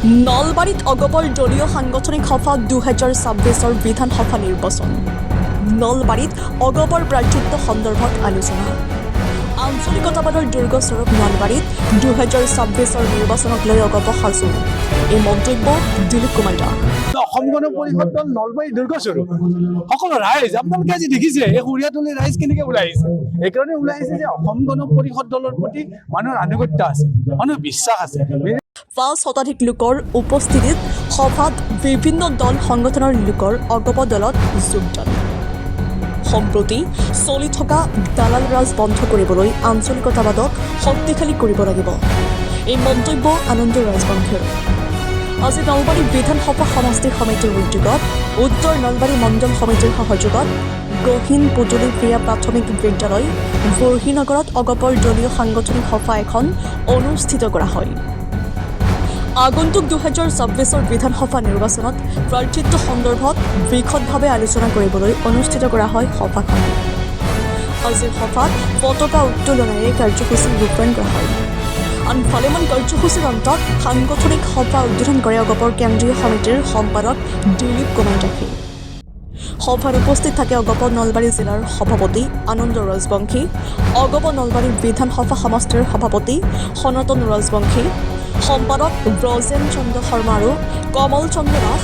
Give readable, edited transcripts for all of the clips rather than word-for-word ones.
নলবাৰীত অগপৰ দলীয় সাংগঠনিক সভা 2026 বিধানসভা নিৰ্বাচন। নলবাৰীত অগপৰ প্ৰাৰ্থিত্ব সন্দৰ্ভত আলোচনা। আঞ্চলিকতাবাদৰ দুৰ্গস্বৰূপ নলবাৰীত 2026 নিৰ্বাচনক লৈ অগপ সাজু। এই মন্তব্য দিলীপ কুমাৰ দাস। অসম গণ পৰিষদ দল নলবাৰী দুৰ্গস্বৰূপ সকলো ৰাইজ আপোনালোকে আজি দেখিছে এই সুৰীয়াতলী ৰাইজ কেনেকৈ ওলাই আহিছে। এইকাৰণে ওলাই আহিছে যে অসম গণ পৰিষদ দলৰ প্ৰতি মানুহৰ আনুগত্য আছে, মানুহৰ বিশ্বাস আছে। 5 শতাধিক লোকৰ উপস্থিতিত সভাত বিভিন্ন দল সংগঠনৰ লোকৰ অগপ দলত যোগদান। সম্প্ৰতি চলি থকা দালাল ৰাজ বন্ধ কৰিবলৈ আঞ্চলিকতাবাদক শক্তিশালী কৰিব লাগিব। এই মন্তব্য আনন্দ ৰাজবংশীৰ। আজি নলবাৰী বিধানসভা সমষ্টি সমিতিৰ উদ্যোগত উত্তৰ নলবাৰী মণ্ডল সমিতিৰ সহযোগত গহীন পুতলি ক্ৰীড়া প্ৰাথমিক বিদ্যালয় বৰ্হিনগৰত অগপৰ দলীয় সাংগঠনিক সভা এখন অনুষ্ঠিত কৰা হয়। আগন্তুক 2026 বিধানসভা নিৰ্বাচনত প্ৰাৰ্থিত্ব সন্দৰ্ভত বিশদভাৱে আলোচনা কৰিবলৈ অনুষ্ঠিত কৰা হয় সভাখন। আজিৰ সভাত পতাকা উত্তোলনেৰে কাৰ্যসূচী ৰূপায়ণ কৰা হয়। আন ভালেমান কাৰ্যসূচীৰ অন্তত সাংগঠনিক সভা উদ্বোধন কৰে অগপৰ কেন্দ্ৰীয় সমিতিৰ সম্পাদক দিলীপ কুমাৰ দাসে। সভাত উপস্থিত থাকে অগপ নলবাৰী জিলাৰ সভাপতি আনন্দ ৰাজবংশী, অগপ নলবাৰী বিধানসভা সমষ্টিৰ সভাপতি সনাতন ৰাজবংশী, সম্পাদক ব্ৰজেন চন্দ্ৰ শৰ্মা আৰু কমল চন্দ্ৰ দাস,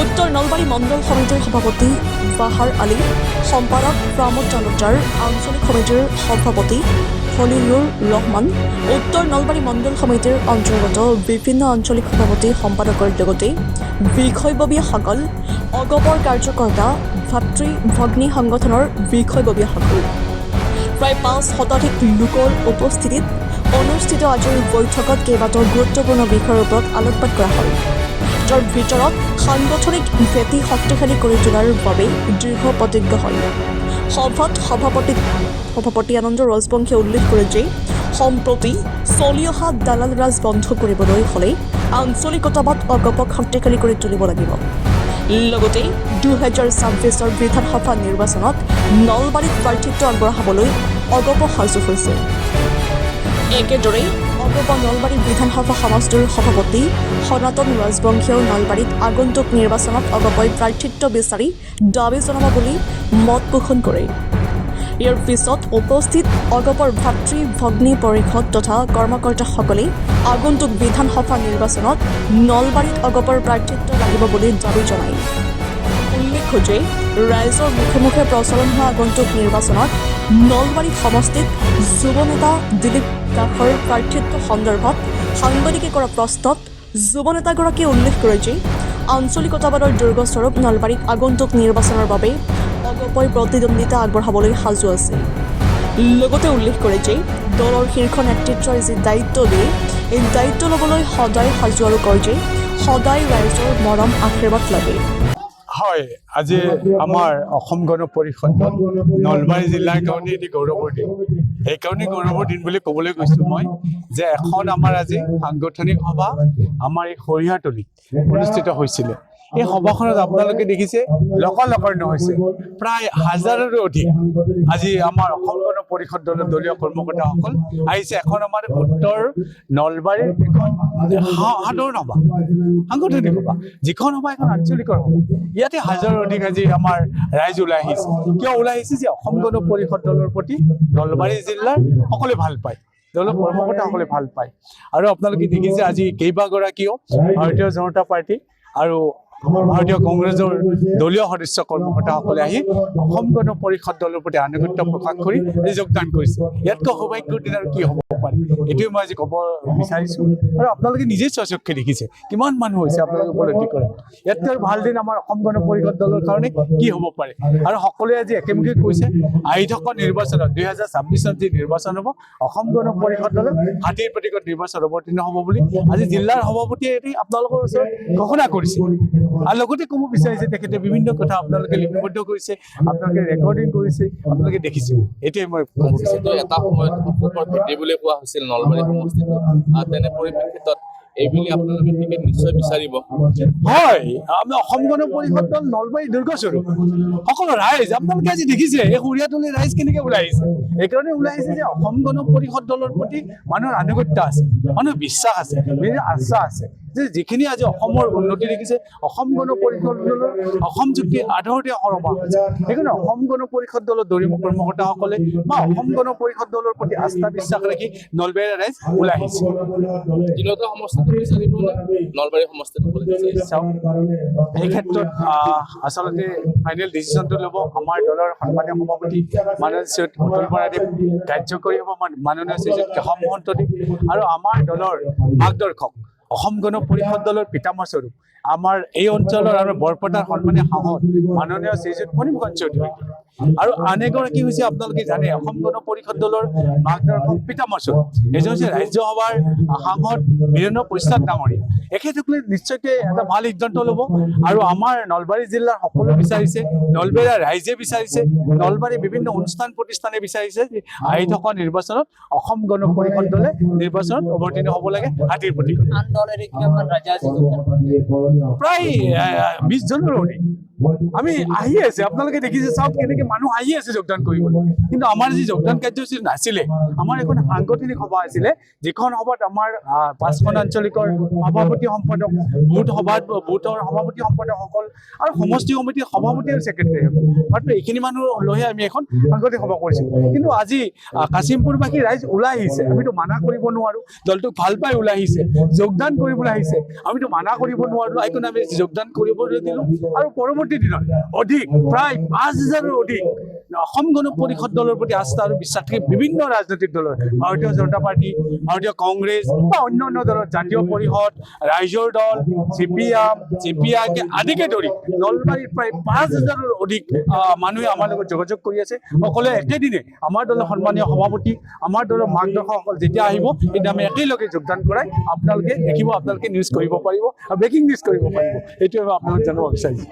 উত্তৰ নলবাৰী মণ্ডল সমিতিৰ সভাপতি বাহাৰ আলী, সম্পাদক প্ৰমোদ তালুকদাৰ, আঞ্চলিক সমিতিৰ সভাপতি খলিলুৰ ৰহমান, উত্তৰ নলবাৰী মণ্ডল সমিতিৰ অন্তৰ্গত বিভিন্ন আঞ্চলিক সভাপতি সম্পাদকৰ লগতে বিষয়ববীয়াসকল, অগপৰ কাৰ্যকৰ্তা, ভাতৃ ভগ্নী সংগঠনৰ বিষয়ববীয়াসকল। প্ৰায় 5 শতাধিক লোকৰ উপস্থিতিত অনুষ্ঠিত আজিৰ বৈঠকত কেইবাটাও গুৰুত্বপূৰ্ণ বিষয়ৰ ওপৰত আলোকপাত কৰা হয়। যাৰ ভিতৰত সাংগঠনিক ভেটি শক্তিশালী কৰি তোলাৰ বাবে দৃঢ় প্ৰতিজ্ঞ হয়। সভাত সভাপতি আনন্দ ৰাজবংশীয়ে উল্লেখ কৰে যে সম্প্ৰতি চলি অহা দালাল ৰাজ বন্ধ কৰিবলৈ হ'লে আঞ্চলিকতাবাদ অগপক শক্তিশালী কৰি তুলিব লাগিব। লগতে 2026 বিধানসভা নিৰ্বাচনত নলবাৰীত প্ৰাৰ্থিত্ব আগবঢ়াবলৈ অগপ সাজু হৈছে। একেদৰে অগপ নলবাৰী বিধানসভা সমষ্টিৰ সভাপতি সনাতন ৰাজবংশীয়েও নলবাৰীত আগন্তুক নিৰ্বাচনত অগপই প্ৰাৰ্থিত্ব বিচাৰি দাবী জনাব বুলি মত পোষণ কৰে। ইয়াৰ পিছত উপস্থিত অগপৰ ভাতৃ ভগ্নী পৰিষদ তথা কৰ্মকৰ্তাসকলে আগন্তুক বিধানসভা নিৰ্বাচনত নলবাৰীত অগপৰ প্ৰাৰ্থিত্ব লাগিব বুলি দাবী জনায়। উল্লেখ্য যে ৰাইজৰ মুখে মুখে প্ৰচলন হোৱা আগন্তুক নিৰ্বাচনত নলবাৰী সমষ্টিত যুৱ নেতা দিলীপ দাসৰ প্ৰাৰ্থিত্ব সন্দৰ্ভত সাংবাদিকে কৰা প্ৰশ্নত যুৱ নেতাগৰাকীয়ে উল্লেখ কৰে যে আঞ্চলিকতাবাদৰ দুৰ্গস্বৰূপ নলবাৰীত আগন্তুক নিৰ্বাচনৰ বাবে অগপই প্ৰতিদ্বন্দ্বিতা আগবঢ়াবলৈ সাজু আছে। লগতে উল্লেখ কৰে যে দলৰ শীৰ্ষ নেতৃত্বই যি দায়িত্ব দিয়ে এই দায়িত্ব ল'বলৈ সদায় সাজু আৰু কয় যে সদায় ৰাইজৰ মৰম আশীৰ্বাদ লাগে। হয়, আজি আমাৰ অসম গণ পৰিষদ দল নলবাৰী জিলাৰ কাৰণে এটি গৌৰৱৰ দিন। সেইকাৰণে গৌৰৱৰ দিন বুলি ক'বলৈ গৈছোঁ মই যে এখন আমাৰ আজি সাংগঠনিক সভা আমাৰ এই সৰিয়াতলীত অনুষ্ঠিত হৈছিলে। এই সভাখনত আপোনালোকে দেখিছে লকৰ নহৈছে, প্ৰায় হাজাৰৰো অধিক আজি আমাৰ অসম গণ পৰিষদ দলৰ দলীয় কৰ্মকৰ্তাসকল আহিছে। এখন আমাৰ উত্তৰ নলবাৰীৰ এখন সাধাৰণ সভা, সাংগঠনিক সভা, যিখন সভা এখন আঞ্চলিকৰ সভা। ইয়াতে হাজাৰৰ অধিক আজি আমাৰ ৰাইজ ওলাই আহিছে। কিয় ওলাই আহিছে? যে অসম গণ পৰিষদ দলৰ প্ৰতি নলবাৰী জিলাৰ সকলোৱে ভাল পায়, দলৰ কৰ্মকৰ্তাসকলে ভাল পায়। আৰু আপোনালোকে দেখিছে আজি কেইবাগৰাকীও ভাৰতীয় জনতা পাৰ্টি আৰু ভাৰতীয় কংগ্ৰেছৰ দলীয় সদস্য কৰ্মকৰ্তাসকলে আহি অসম গণ পৰিষদ দলৰ প্ৰতি আনুগত্য প্ৰকাশ কৰি যোগদান কৰিছে। ইয়াতকৈ সৌভাগ্যৰ দিন আৰু কি হ'ব পাৰে? এইটোৱে মই আজি ক'ব বিচাৰিছোঁ। আৰু আপোনালোকে নিজেই স্বচক্ষে দেখিছে কিমান মানুহ হৈছে, আপোনালোকে উপলব্ধি কৰে। ইয়াতকৈ আৰু ভাল দিন আমাৰ অসম গণ পৰিষদ দলৰ কাৰণে কি হ'ব পাৰে? আৰু সকলোৱে আজি একেমুখে কৈছে আহি থকা নিৰ্বাচনত 2026 যি নিৰ্বাচন হ'ব অসম গণ পৰিষদ দলৰ হাতীৰ প্ৰতীকত নিৰ্বাচন অৱতীৰ্ণ হ'ব বুলি আজি জিলাৰ সভাপতিয়ে এটি আপোনালোকৰ ওচৰত ঘোষণা কৰিছে। আৰু লগতে ক'ব বিচাৰিছে তেখেতে বিভিন্ন কথা আপোনালোকে লিপিবদ্ধ কৰিছে, আপোনালোকে ৰেকৰ্ডিং কৰিছে, আপোনালোকে দেখিছে। এইটোৱে মই ক'ব বিচাৰিছোঁ। এটা সময়ত অসমৰ ভেটি বুলি কোৱা হৈছিল নলবাৰী সমষ্টিটো, তেনে পৰিপ্ৰেক্ষিতত এইবুলি আপোনালোকে টিকেট নিশ্চয় বিচাৰিব। হয়, আমি অসম গণ পৰিষদ দল নলবাৰী দুৰ্গস্বৰূপ সকলো ৰাইজ আপোনালোকে আজি দেখিছে এই সুৰীয়াতলী ৰাইজ কেনেকৈ ওলাই আহিছে। এইকাৰণে ওলাই আহিছে যে অসম গণ পৰিষদ দলৰ প্ৰতি মানুহৰ আনুগত্য আছে, মানুহৰ বিশ্বাস আছে, আস্থা আছে। যে যিখিনি আজি অসমৰ উন্নতি দেখিছে অসম গণ পৰিষদ দলৰ অসম চুক্তি আধাৰতে সৰবা হৈছে সেইকাৰণে অসম গণ পৰিষদ দলৰ দৰিম কৰ্মকৰ্তাসকলে বা অসম গণ পৰিষদ দলৰ প্ৰতি আস্থা বিশ্বাস ৰাখি নলবাৰী ৰাইজ ওলাই আহিছে তিনিওটা সমষ্টিটো বিচাৰিব নে নলবাৰী সমষ্টিটো বিচাৰিছে চাওক এই ক্ষেত্ৰত আচলতে ফাইনেল ডিচিশ্যনটো ল'ব আমাৰ দলৰ সন্মানীয় সভাপতি মাননীয় শ্ৰী অতুল বৰাদেৱ কাৰ্যকৰী হ'ব মাননীয় শ্ৰী কেশৱ মহন্তদেৱ আৰু আমাৰ দলৰ মাৰ্গদৰ্শক অসম গণ পৰিষদ দলৰ পিতামহ স্বৰূপ আমাৰ এই অঞ্চলৰ আৰু বৰপেটাৰ সন্মানীয় সাংসদ মাননীয় শ্ৰীযুত মণিমোহন চৌধুৰী আৰু আন এগৰাকী হৈছে আপোনালোকে জানে অসম গণ পৰিষদ দলৰ মাৰ্গদৰ্শক পিতামহ স্বৰূপ এজন হৈছে ৰাজ্যসভাৰ সাংসদ বীৰেন্দ্ৰ প্ৰসাদ ডাঙৰীয়া এখেতসকলে নিশ্চয়কৈ এটা ভাল সিদ্ধান্ত ল'ব আৰু আমাৰ নলবাৰী জিলাৰ সকলো বিচাৰিছে নলবাৰীৰ ৰাইজে বিচাৰিছে নলবাৰীৰ বিভিন্ন অনুষ্ঠান প্ৰতিষ্ঠানে বিচাৰিছে যে আহি থকা নিৰ্বাচনত অসম গণ পৰিষদ দলে নিৰ্বাচনত অৱতীৰ্ণ হ'ব লাগে হাতীৰ প্ৰতীক প্ৰায় 20 জনৰ অধিক আমি আহি আছে আপোনালোকে দেখিছে চাওক কেনেকৈ মানুহ আহি আছে যোগদান কৰিবলৈ কিন্তু আমাৰ যি যোগদান কাৰ্যসূচী নাছিলে আমাৰ এখন সাংগঠনিক সভা আছিলে যিখন সভাত আমাৰ 5খন আঞ্চলিকৰ সভাপতি সম্পাদক বুথৰ সভাপতি সম্পাদকসকল আৰু সমষ্টি সমিতিৰ সভাপতি আৰু ছেক্ৰেটাৰী মাত্ৰ এইখিনি মানুহ লৈহে আমি এখন সাংগঠনিক সভা কৰিছিলোঁ কিন্তু আজি কাশিমপুৰবাসী ৰাইজ ওলাই আহিছে আমিতো মানা কৰিব নোৱাৰোঁ দলটোক ভাল পাই ওলাই আহিছে যোগদান কৰিবলৈ আহিছে আমিতো মানা কৰিব নোৱাৰোঁ সেইকাৰণে আমি যোগদান কৰিবলৈ দিলোঁ আৰু পৰৱৰ্তী দিনত অধিক প্ৰায় 5,000ৰ অধিক অসম গণ পৰিষদ দলৰ প্ৰতি আস্থা আৰু বিশ্বাস থাকি বিভিন্ন ৰাজনৈতিক দলৰ ভাৰতীয় জনতা পাৰ্টি ভাৰতীয় কংগ্ৰেছ বা অন্যান্য দলৰ জাতীয় পৰিষদ ৰাইজৰ দল CPI আদিকে ধৰি নলবাৰীৰ প্ৰায় 5,000ৰ অধিক মানুহে আমাৰ লগত যোগাযোগ কৰি আছে সকলোৱে একেদিনে আমাৰ দলৰ সন্মানীয় সভাপতি আমাৰ দলৰ মাৰ্গদৰ্শকসকল যেতিয়া আহিব তেতিয়া আমি একেলগে যোগদান কৰাই আপোনালোকে দেখিব আপোনালোকে নিউজ কৰিব পাৰিব আৰু ব্ৰেকিং নিউজ কৰিব পাৰিব এইটোৱে মই আপোনালোক জানিব বিচাৰিছোঁ